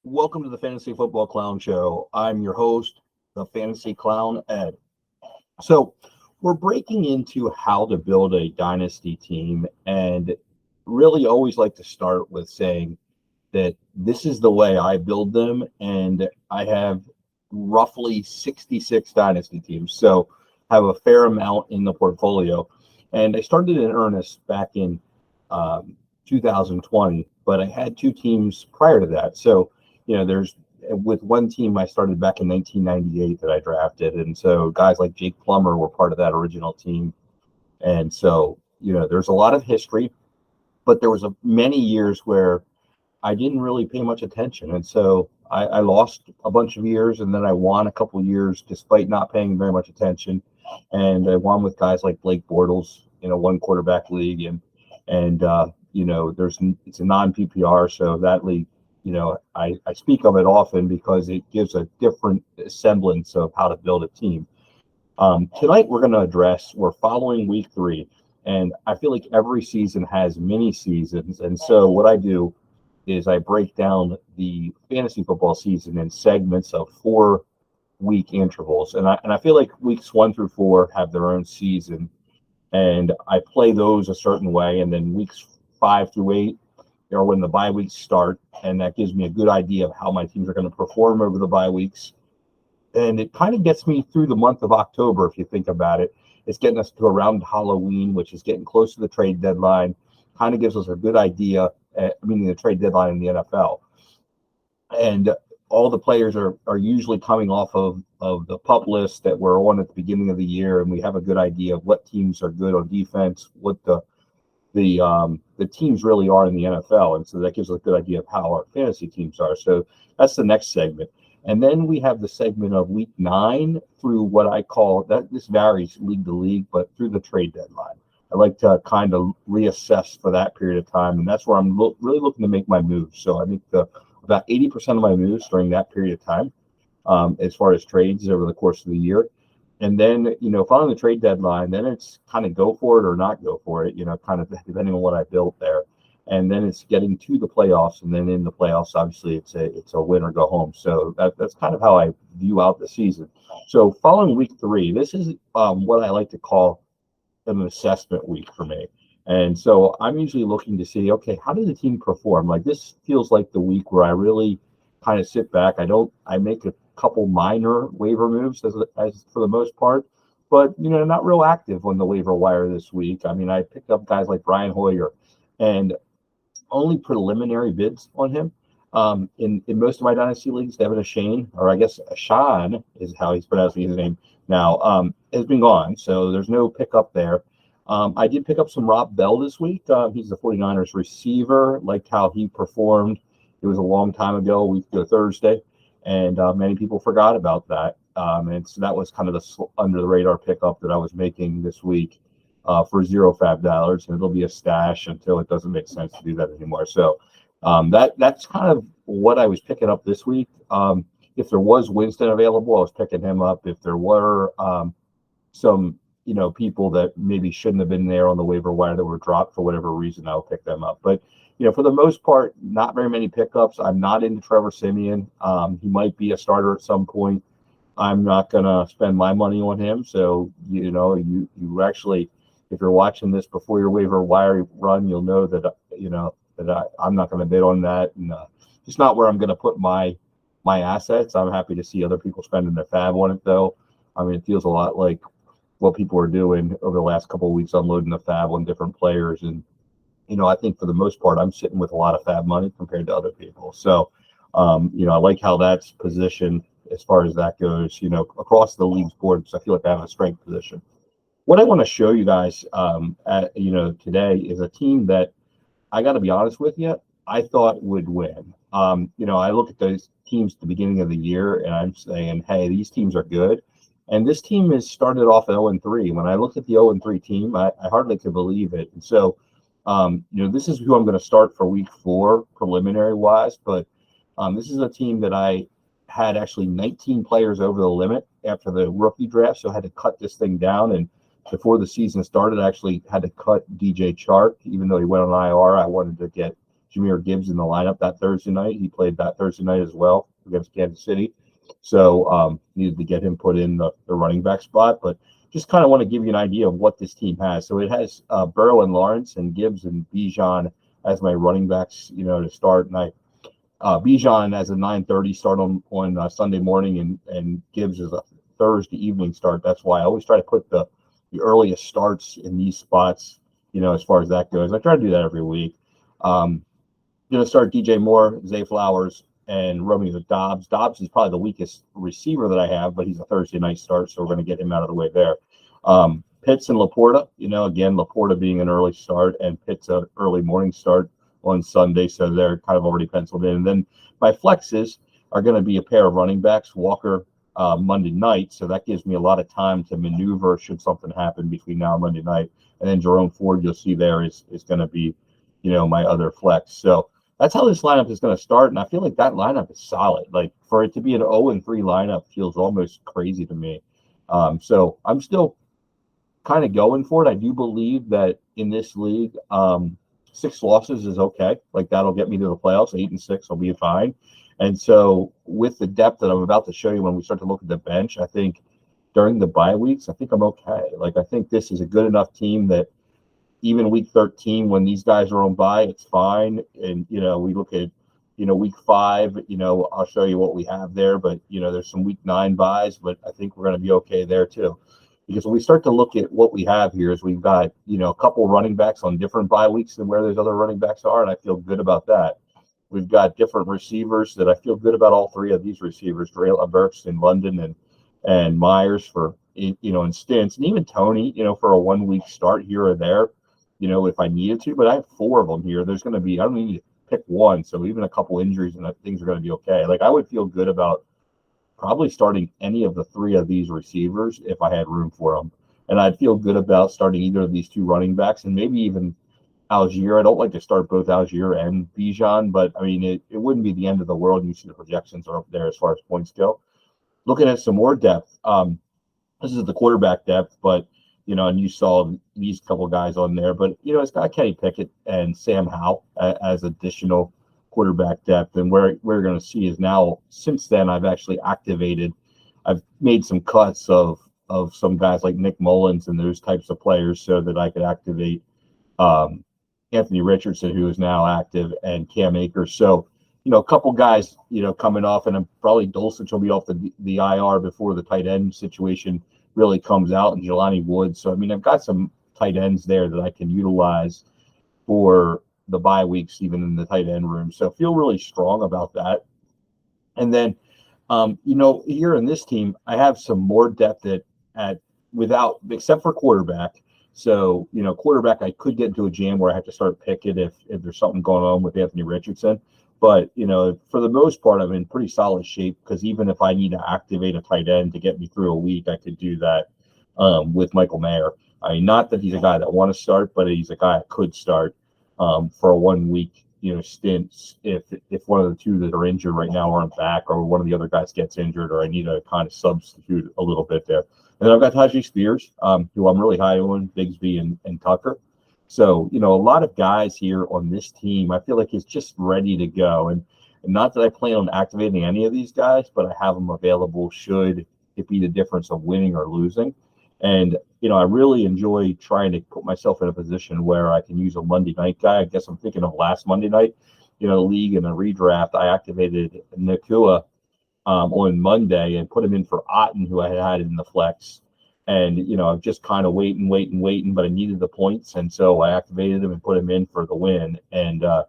Welcome to the Fantasy Football Clown Show. I'm your host, the Fantasy Clown, Ed. So, we're breaking into how to build a dynasty team, and really always like to start with saying that this is the way I build them, and I have roughly 66 dynasty teams, so have a fair amount in the portfolio. And I started in earnest back in 2020, but I had two teams prior to that. So, there's with one team I started back in 1998 that I drafted, and so guys like Jake Plummer were part of that original team. And so, there's a lot of history, but there was many years where I didn't really pay much attention. And so I lost a bunch of years, and then I won a couple of years despite not paying very much attention. And I won with guys like Blake Bortles in a one quarterback league. And it's a non PPR. So that league, I speak of it often because it gives a different semblance of how to build a team. Tonight we're following week 3. And I feel like every season has mini seasons. And so what I do is I break down the fantasy football season in segments of 4-week intervals. And I feel like weeks 1 through 4 have their own season. And I play those a certain way. And then weeks 5 through 8 are when the bye weeks start. And that gives me a good idea of how my teams are going to perform over the bye weeks. And it kind of gets me through the month of October, if you think about it. It's getting us to around Halloween, which is getting close to the trade deadline. Kind of gives us a good idea, meaning the trade deadline in the NFL. And all the players are usually coming off of the pup list that we're on at the beginning of the year, and we have a good idea of what teams are good on defense, what the teams really are in the NFL. And so that gives us a good idea of how our fantasy teams are. So that's the next segment. And then we have the segment of week 9 through what I call that. This varies league to league, but through the trade deadline. I like to kind of reassess for that period of time. And that's where I'm really looking to make my moves. So I think about 80% of my moves during that period of time, as far as trades over the course of the year. And then, following the trade deadline, then it's kind of go for it or not go for it, kind of depending on what I built there. And then it's getting to the playoffs. And then in the playoffs, obviously, it's a win or go home. So that's kind of how I view out the season. So following week 3, this is what I like to call an assessment week for me. And so I'm usually looking to see, okay, how did the team perform? Like, this feels like the week where I really kind of sit back. I make a couple minor waiver moves as for the most part, but not real active on the waiver wire this week. I mean, I picked up guys like Brian Hoyer and only preliminary bids on him. In most of my dynasty leagues, Devin Ashane, or I guess Ashan is how he's pronouncing his name now, has been gone. So there's no pickup there. I did pick up some Rob Bell this week. He's the 49ers receiver. Liked how he performed. It was a long time ago, a week ago Thursday, and many people forgot about that. And so that was kind of the under the radar pickup that I was making this week for $0 and it'll be a stash until it doesn't make sense to do that anymore. So that's kind of what I was picking up this week. If there was Winston available, I was picking him up. If there were some people that maybe shouldn't have been there on the waiver wire that were dropped for whatever reason, I'll pick them up. But for the most part, not very many pickups. I'm not into Trevor Siemian. He might be a starter at some point. I'm not gonna spend my money on him. So you actually, if you're watching this before your waiver wire run, you'll know that I'm not going to bid on that, and it's not where I'm going to put my assets. I'm happy to see other people spending their fab on it, though. I mean, it feels a lot like what people are doing over the last couple of weeks, unloading the fab on different players. And I think for the most part, I'm sitting with a lot of fab money compared to other people. So I like how that's positioned as far as that goes. Across the league's board, because I feel like I have a strength position. What I want to show you guys, today is a team that I got to be honest with you, I thought would win. I look at those teams at the beginning of the year, and I'm saying, hey, these teams are good. And this team has started off at 0-3. When I looked at the 0-3 team, I hardly could believe it. And so, this is who I'm going to start for week 4, preliminary wise. But this is a team that I had actually 19 players over the limit after the rookie draft, so I had to cut this thing down. And before the season started, I actually had to cut DJ Chark, even though he went on IR. I wanted to get Jahmyr Gibbs in the lineup that Thursday night. He played that Thursday night as well against Kansas City. So needed to get him put in the running back spot. But just kind of want to give you an idea of what this team has. So it has Burrow and Lawrence and Gibbs and Bijan as my running backs, to start. And Bijan as a 9:30 start on Sunday morning, and Gibbs is a Thursday evening start. That's why I always try to put the earliest starts in these spots, as far as that goes. I try to do that every week. Going to start DJ Moore, Zay Flowers, and Romeo Dobbs. Dobbs is probably the weakest receiver that I have, but he's a Thursday night start, so we're going to get him out of the way there. Pitts and Laporta, again, Laporta being an early start and Pitts an early morning start on Sunday, so they're kind of already penciled in. And then my flexes are going to be a pair of running backs, Walker Monday night, so that gives me a lot of time to maneuver should something happen between now and Monday night. And then Jerome Ford, you'll see there, is going to be, my other flex. So that's how this lineup is going to start, and I feel like that lineup is solid. Like, for it to be an 0-3 lineup feels almost crazy to me. So I'm still kind of going for it. I do believe that in this league, 6 losses is okay. Like, that'll get me to the playoffs. 8-6 will be fine. And so with the depth that I'm about to show you when we start to look at the bench, I think during the bye weeks, I think I'm okay. Like, I think this is a good enough team that even week 13, when these guys are on bye, it's fine. And, we look at, week 5, I'll show you what we have there. But, there's some week 9 buys, but I think we're going to be okay there too. Because when we start to look at what we have here, is we've got, a couple running backs on different bye weeks than where those other running backs are, and I feel good about that. We've got different receivers that I feel good about. All 3 of these receivers, Traylon Burks in London and Myers for, in stints, and even Tony, for a 1-week start here or there, if I needed to. But I have 4 of them here. There's going to be, I don't need to pick one, so even a couple injuries and things are going to be okay. Like, I would feel good about probably starting any of the 3 of these receivers if I had room for them. And I'd feel good about starting either of these 2 running backs, and maybe even Algier. I don't like to start both Algier and Bijan, but I mean, it wouldn't be the end of the world. You see the projections are up there as far as points go. Looking at some more depth, this is the quarterback depth, but, and you saw these couple guys on there, but, it's got Kenny Pickett and Sam Howell as additional quarterback depth. And where we're going to see is now, since then, I've made some cuts of some guys like Nick Mullins and those types of players so that I could activate Anthony Richardson, who is now active, and Cam Akers. So, a couple guys, coming off, and probably Dulcich will be off the IR before the tight end situation really comes out, and Jelani Woods. So, I mean, I've got some tight ends there that I can utilize for the bye weeks, even in the tight end room. So feel really strong about that. And then, here in this team, I have some more depth except for quarterback. So, quarterback, I could get into a jam where I have to start Pickett if there's something going on with Anthony Richardson. But, for the most part, I'm in pretty solid shape, because even if I need to activate a tight end to get me through a week, I could do that with Michael Mayer. I mean, not that he's a guy that want to start, but he's a guy I could start for a 1-week, stint if one of the 2 that are injured right now aren't back, or one of the other guys gets injured, or I need to kind of substitute a little bit there. And then I've got Tajay Spears, who I'm really high on, Bigsby and Tucker. So, a lot of guys here on this team, I feel like it's just ready to go. And not that I plan on activating any of these guys, but I have them available should it be the difference of winning or losing. And, I really enjoy trying to put myself in a position where I can use a Monday night guy. I guess I'm thinking of last Monday night, league and a redraft. I activated Nakua on Monday and put him in for Otten, who I had in the flex. And, I'm just kind of waiting, but I needed the points. And so I activated him and put him in for the win. And, to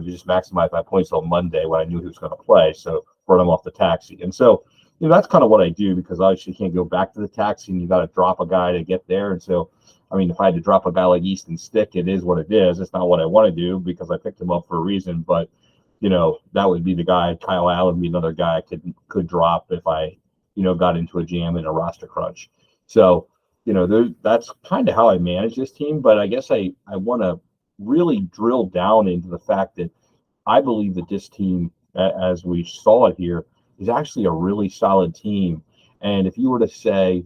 just maximize my points on Monday when I knew he was going to play. So run him off the taxi. And so, that's kind of what I do, because obviously you can't go back to the taxi and you got to drop a guy to get there. And so, I mean, if I had to drop a guy like Easton Stick, it is what it is. It's not what I want to do, because I picked him up for a reason. But, that would be the guy. Kyle Allen would be another guy I could drop if I, got into a jam in a roster crunch. So, that's kind of how I manage this team. But I guess I want to really drill down into the fact that I believe that this team, as we saw it here, is actually a really solid team. And if you were to say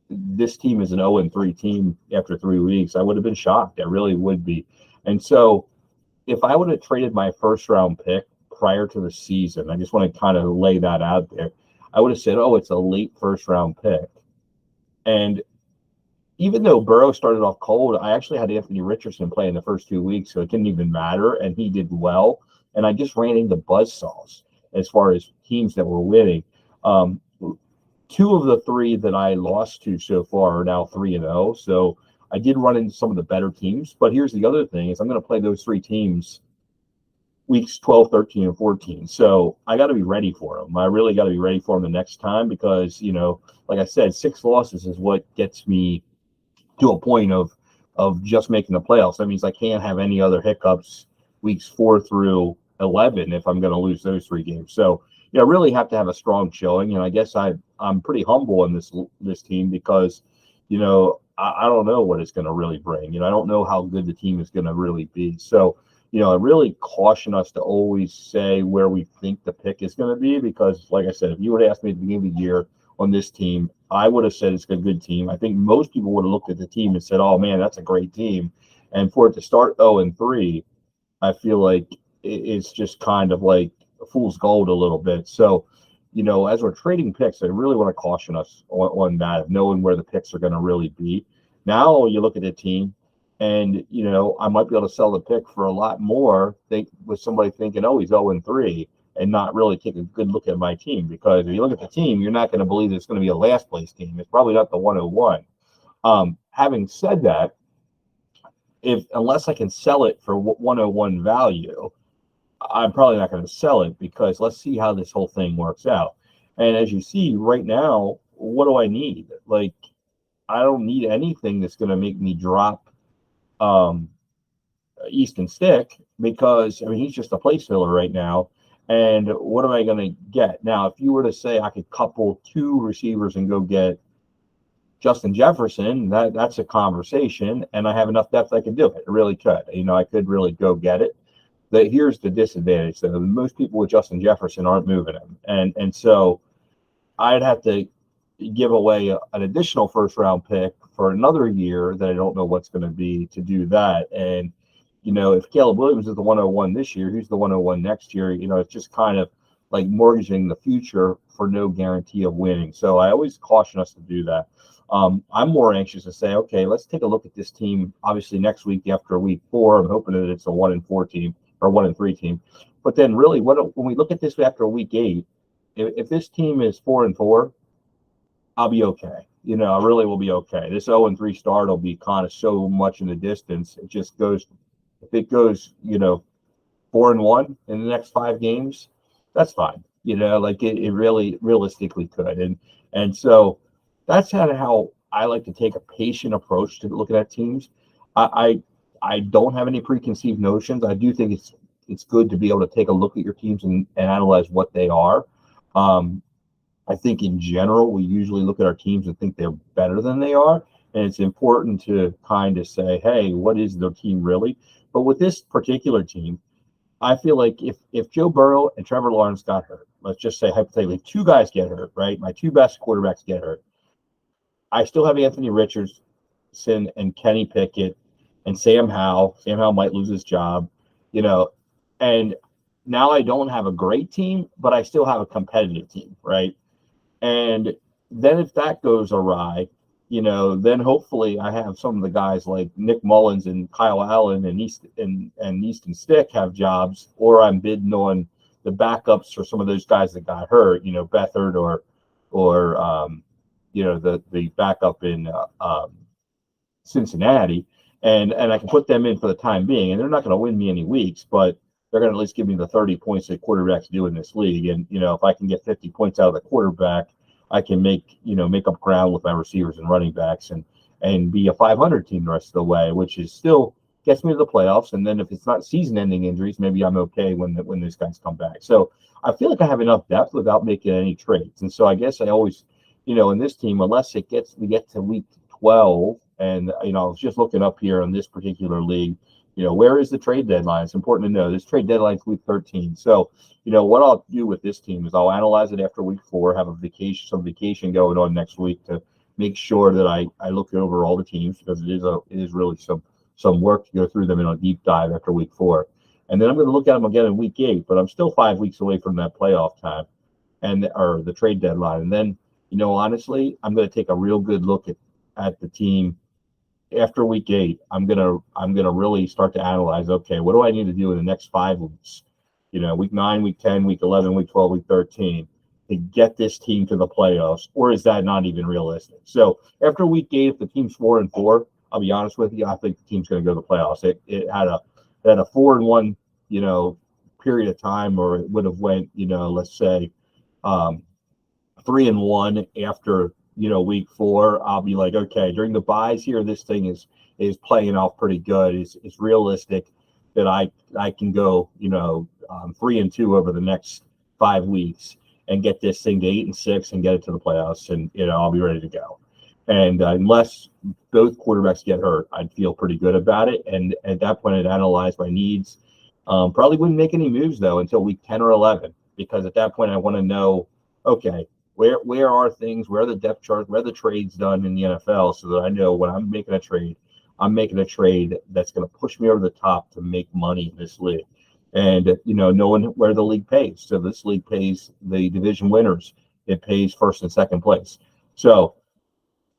this team is an 0-3 team after 3 weeks, I would have been shocked. I really would be. And so if I would have traded my first round pick prior to the season, I just want to kind of lay that out there. I would have said, oh, it's a late first round pick. And even though Burrow started off cold, I actually had Anthony Richardson play in the first 2 weeks, so it didn't even matter, and he did well. And I just ran into buzzsaws as far as teams that were winning. Um, Two of the three that I lost to so far are now 3-0. So I did run into some of the better teams. But here's the other thing: is I'm going to play those three teams weeks 12, 13, and 14. So I got to be ready for them. I really got to be ready for them the next time because, like I said, 6 losses is what gets me to a point of just making the playoffs. That means I can't have any other hiccups weeks 4 through 11 if I'm going to lose those 3 games. So, I really have to have a strong showing. And I guess I'm pretty humble in this team because, I don't know what it's going to really bring. I don't know how good the team is going to really be. So, I really caution us to always say where we think the pick is going to be because, like I said, if you would ask me at the beginning of the year on this team, I would have said it's a good team. I think most people would have looked at the team and said, oh, man, that's a great team. And for it to start 0-3, I feel like it's just kind of like fool's gold a little bit. So, as we're trading picks, I really want to caution us on that, of knowing where the picks are going to really be. Now you look at the team, and, I might be able to sell the pick for a lot more with somebody thinking, oh, he's 0-3, and not really take a good look at my team. Because if you look at the team, you're not going to believe it's going to be a last place team. It's probably not the 101. Having said that, unless I can sell it for 101 value, I'm probably not going to sell it because let's see how this whole thing works out. And as you see right now, what do I need? Like, I don't need anything that's going to make me drop Easton Stick because, he's just a place filler right now. And what am I going to get? Now, if you were to say I could couple 2 receivers and go get Justin Jefferson, that's a conversation, and I have enough depth I could do it. I really could. I could really go get it. Here's the disadvantage, though. Most people with Justin Jefferson aren't moving him. And so I'd have to give away an additional first-round pick for another year that I don't know what's going to be to do that. And, if Caleb Williams is the 101 this year, who's the 101 next year? It's just kind of like mortgaging the future for no guarantee of winning. So I always caution us to do that. I'm more anxious to say, okay, let's take a look at this team. Obviously, next week after week 4, I'm hoping that it's a 1-4 team or 1-3 team. But then, really, when we look at this after week 8, if this team is 4-4, I'll be okay. I really will be okay. This 0-3 start will be kind of so much in the distance. It just goes. If it goes, 4-1 in the next 5 games, that's fine. Like it really realistically could. And so that's kind of how I like to take a patient approach to looking at teams. I don't have any preconceived notions. I do think it's good to be able to take a look at your teams and analyze what they are. I think in general, we usually look at our teams and think they're better than they are. And it's important to kind of say, hey, what is their team really? But with this particular team, I feel like if Joe Burrow and Trevor Lawrence got hurt, let's just say hypothetically 2 guys get hurt, right? My 2 best quarterbacks get hurt. I still have Anthony Richardson and Kenny Pickett and Sam Howell. Sam Howell might lose his job, and now I don't have a great team, but I still have a competitive team, right? And then if that goes awry, then hopefully I have some of the guys like Nick Mullins and Kyle Allen and Easton Stick have jobs, or I'm bidding on the backups for some of those guys that got hurt, Beathard or the backup in Cincinnati, and I can put them in for the time being, and they're not going to win me any weeks, but they're going to at least give me the 30 points that quarterbacks do in this league. And if I can get 50 points out of the quarterback, I can make up ground with my receivers and running backs and be a 500 team the rest of the way, which is still gets me to the playoffs. And then if it's not season-ending injuries, maybe I'm okay when these guys come back. So I feel like I have enough depth without making any trades. And so I guess I always, in this team, unless we get to week 12, and I was just looking up here on this particular league, where is the trade deadline? It's important to know this trade deadline is week 13. So, what I'll do with this team is I'll analyze it after week 4, have some vacation going on next week to make sure that I look over all the teams because it is really some work to go through them in a deep dive after week 4. And then I'm going to look at them again in week 8, but I'm still 5 weeks away from that playoff time or the trade deadline. And then, honestly, I'm going to take a real good look at the team after week 8. I'm gonna really start to analyze. Okay, what do I need to do in the next 5 weeks? Week 9, week 10, week 11, week 12, week 13 to get this team to the playoffs, or is that not even realistic? So after week 8, if the team's 4-4, I'll be honest with you, I think the team's going to go to the playoffs. It had a 4-1, period of time, or it would have went, let's say, 3-1 after week 4. I'll be like, okay, during the buys here, this thing is playing off pretty good. It's realistic that I can go 3-2 over the next 5 weeks and get this thing to 8-6 and get it to the playoffs, and I'll be ready to go. And unless both quarterbacks get hurt, I'd feel pretty good about it. And at that point, I'd analyze my needs. Probably wouldn't make any moves though until week 10 or 11, because at that point I want to know, okay, where are things, where are the depth charts, where are the trades done in the NFL, so that I know when I'm making a trade that's going to push me over the top to make money in this league. And knowing where the league pays. So this league pays the division winners. It pays first and second place. So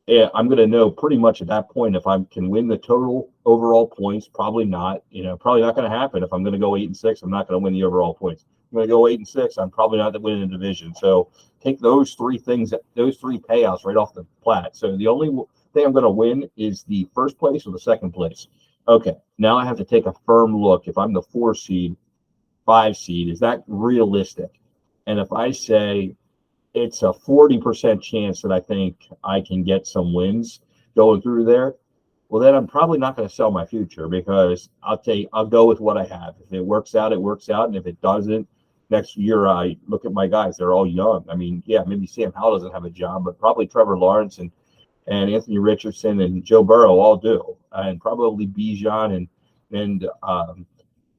I'm going to know pretty much at that point if I can win the total overall points. Probably not. Probably not going to happen. If I'm going to go 8-6, I'm not going to win the overall points. I'm going to go 8-6. I'm probably not winning the division. So take those 3 things, those 3 payouts right off the plat. So the only thing I'm going to win is the first place or the second place. Okay, now I have to take a firm look. If I'm the 4 seed, 5 seed, is that realistic? And if I say it's a 40% chance that I think I can get some wins going through there, well, then I'm probably not going to sell my future, because I'll go with what I have. If it works out, it works out. And if it doesn't, next year I look at my guys. They're all young. I mean, yeah, maybe Sam Howell doesn't have a job, but probably Trevor Lawrence and Anthony Richardson and Joe Burrow all do. And probably Bijan and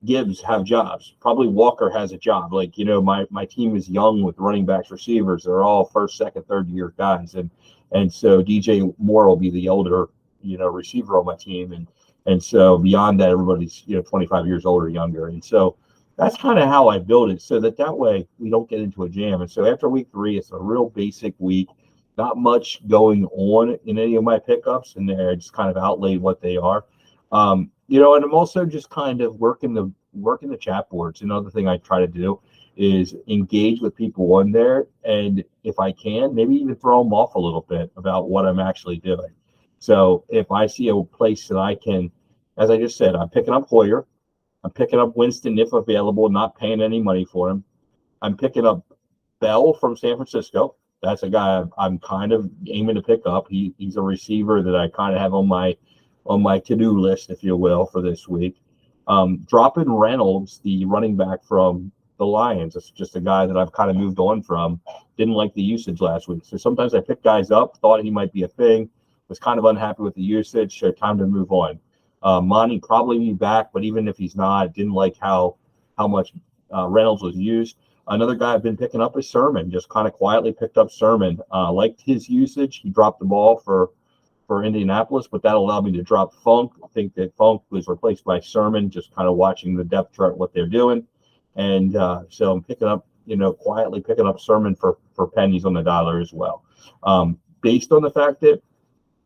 Gibbs have jobs. Probably Walker has a job. Like, my team is young with running backs, receivers. They're all first, second, third year guys. And so DJ Moore will be the older, receiver on my team. And so beyond that, everybody's, 25 years older, younger. And so that's kind of how I build it, so that way we don't get into a jam. And so after week 3, it's a real basic week. Not much going on in any of my pickups, and I just kind of outlaid what they are. And I'm also just kind of working the chat boards. Another thing I try to do is engage with people on there, and if I can, maybe even throw them off a little bit about what I'm actually doing. So if I see a place that I can, as I just said, I'm picking up Hoyer, I'm picking up Winston if available, not paying any money for him. I'm picking up Bell from San Francisco. That's a guy I'm kind of aiming to pick up. He's a receiver that I kind of have on my to-do list, if you will, for this week. Dropping Reynolds, the running back from the Lions. It's just a guy that I've kind of moved on from. Didn't like the usage last week. So sometimes I pick guys up, thought he might be a thing, was kind of unhappy with the usage, so time to move on. Monty probably be back, but even if he's not, didn't like how much Reynolds was used. Another guy I've been picking up is Sermon. Just kind of quietly picked up Sermon. Liked his usage. He dropped the ball for Indianapolis, but that allowed me to drop Funk. I think that Funk was replaced by Sermon, just kind of watching the depth chart, what they're doing. And so I'm picking up, quietly picking up Sermon for pennies on the dollar as well. Based on the fact that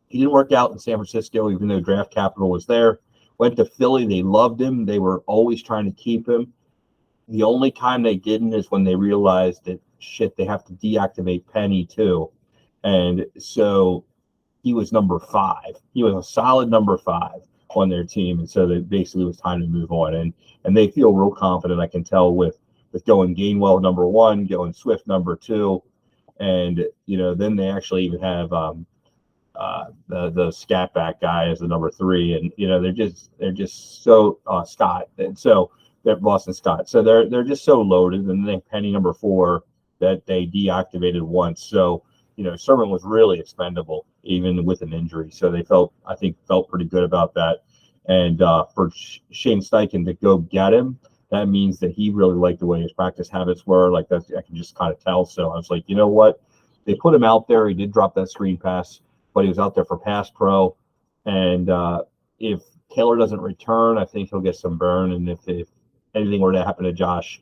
he didn't work out in San Francisco, even though draft capital was there. Went to Philly. They loved him. They were always trying to keep him. The only time they didn't is when they realized that, they have to deactivate Penny too. And so he was number 5. He was a solid number 5 on their team. And so it basically was time to move on. And they feel real confident, I can tell, with going Gainwell number 1, going Swift number 2. And, then they actually even have the scat back guy as the number 3, and they're just so Scott, and so they're Boston Scott, so they're just so loaded. And then they have Penny number 4 that they deactivated once. So Sermon was really expendable even with an injury. So they felt pretty good about that. And for Shane Steichen to go get him, that means that he really liked the way his practice habits were. Like that, I can just kind of tell. So I was like, you know what? They put him out there. He did drop that screen pass, but he was out there for pass pro. And if Taylor doesn't return, I think he'll get some burn. And if anything were to happen to Josh,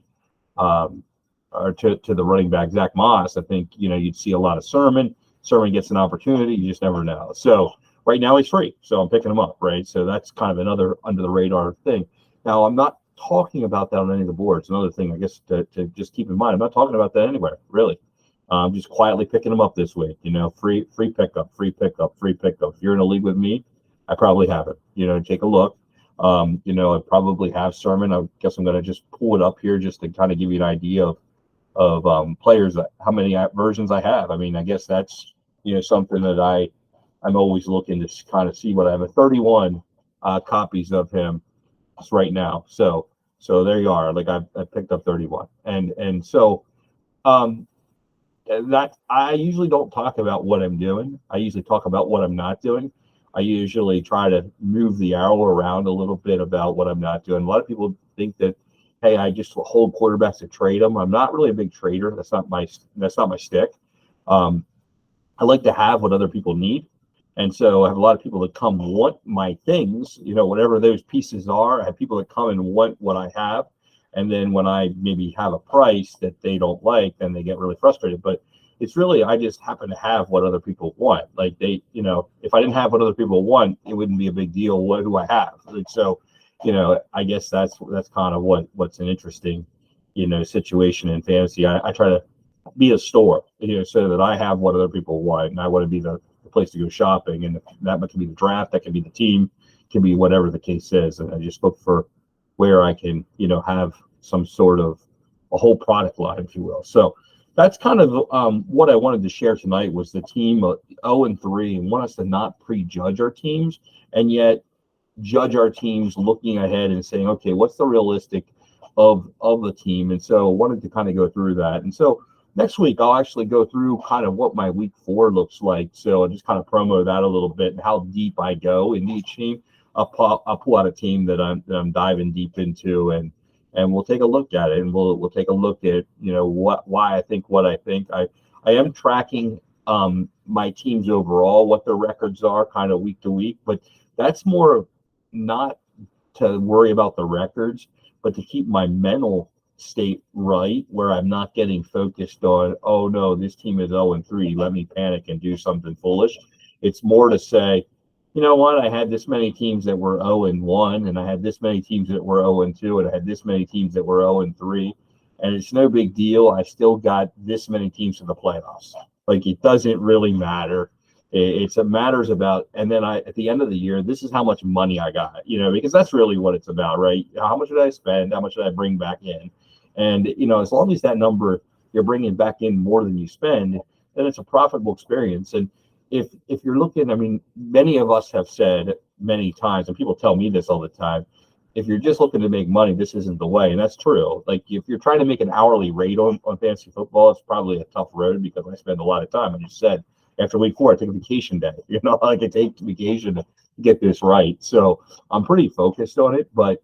or to the running back Zach Moss, I think you'd see a lot of Sermon. Sermon gets an opportunity, you just never know. So right now he's free, so I'm picking him up, right? So that's kind of another under the radar thing. Now I'm not talking about that on any of the boards. Another thing, I guess, to just keep in mind, I'm not talking about that anywhere, really. I'm just quietly picking them up this week. Free pickup, free pickup, free pickup. If you're in a league with me, I probably have it. Take a look. I probably have Sermon. I guess I'm going to just pull it up here just to kind of give you an idea of players, how many versions I have. I mean, I guess that's something that I'm always looking to kind of see what I have. 31 copies of him right now. So there you are. Like I picked up 31, and so that I usually don't talk about what I'm doing. I usually talk about what I'm not doing. I usually try to move the arrow around a little bit about what I'm not doing. A lot of people think that, hey, I just hold quarterbacks to trade them. I'm not really a big trader. That's not my stick. I like to have what other people need. And so I have a lot of people that come want my things, whatever those pieces are. I have people that come and want what I have. And then when I maybe have a price that they don't like, then they get really frustrated. But it's really, I just happen to have what other people want. Like if I didn't have what other people want, it wouldn't be a big deal. What do I have? Like, so, I guess that's kind of what's an interesting, situation in fantasy. I try to be a store, so that I have what other people want, and I want to be the place to go shopping. And that can be the draft, that can be the team, can be whatever the case is. And I just look for where I can, have some sort of a whole product line, if you will. So that's kind of what I wanted to share tonight, was the team 0-3, and want us to not prejudge our teams, and yet judge our teams looking ahead and saying, okay, what's the realistic of the team? And so I wanted to kind of go through that. And so next week, I'll actually go through kind of what my week 4 looks like. So I'll just kind of promo that a little bit and how deep I go in each team. I'll pull out a team that I'm diving deep into, and we'll take a look at it, and we'll take a look at why I think what I think. I am tracking my teams overall, what their records are, kind of week to week, but that's more not to worry about the records, but to keep my mental state right, where I'm not getting focused on, oh no, this team is 0-3, let me panic and do something foolish. It's more to say, you know what, I had this many teams that were 0-1, and I had this many teams that were 0-2, and I had this many teams that were 0-3, and it's no big deal. I still got this many teams to the playoffs. Like, it doesn't really matter. It matters about, and then at the end of the year, this is how much money I got, because that's really what it's about, right? How much did I spend? How much did I bring back in? And, as long as that number, you're bringing back in more than you spend, then it's a profitable experience. And if you're looking, I mean, many of us have said many times, and people tell me this all the time, if you're just looking to make money, this isn't the way. And that's true. Like, if you're trying to make an hourly rate on fantasy football, it's probably a tough road, because I spend a lot of time. I just said, after week 4, I took a vacation day. I could take vacation to get this right. So I'm pretty focused on it, but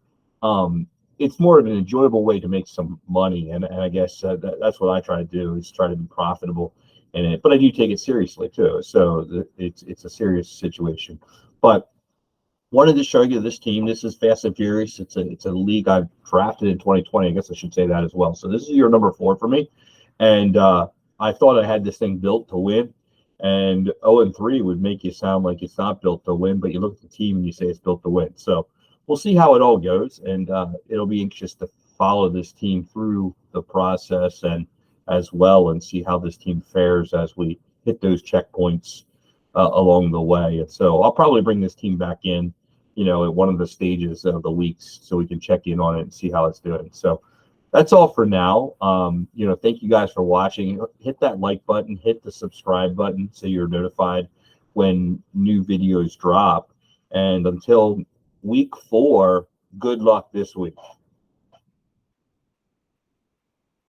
it's more of an enjoyable way to make some money. And I guess that's what I try to do, is try to be profitable in it. But I do take it seriously too. So it's a serious situation. But wanted to show you this team. This is Fast and Furious. It's a league I've drafted in 2020. I guess I should say that as well. So this is year number 4 for me. And I thought I had this thing built to win. And 0-3 would make you sound like it's not built to win, but you look at the team and you say it's built to win. So we'll see how it all goes, and it'll be interesting to follow this team through the process and as well, and see how this team fares as we hit those checkpoints along the way. And so I'll probably bring this team back in, at one of the stages of the weeks, so we can check in on it and see how it's doing. So that's all for now. Thank you guys for watching. Hit that like button, hit the subscribe button so you're notified when new videos drop. And until week 4, good luck this week.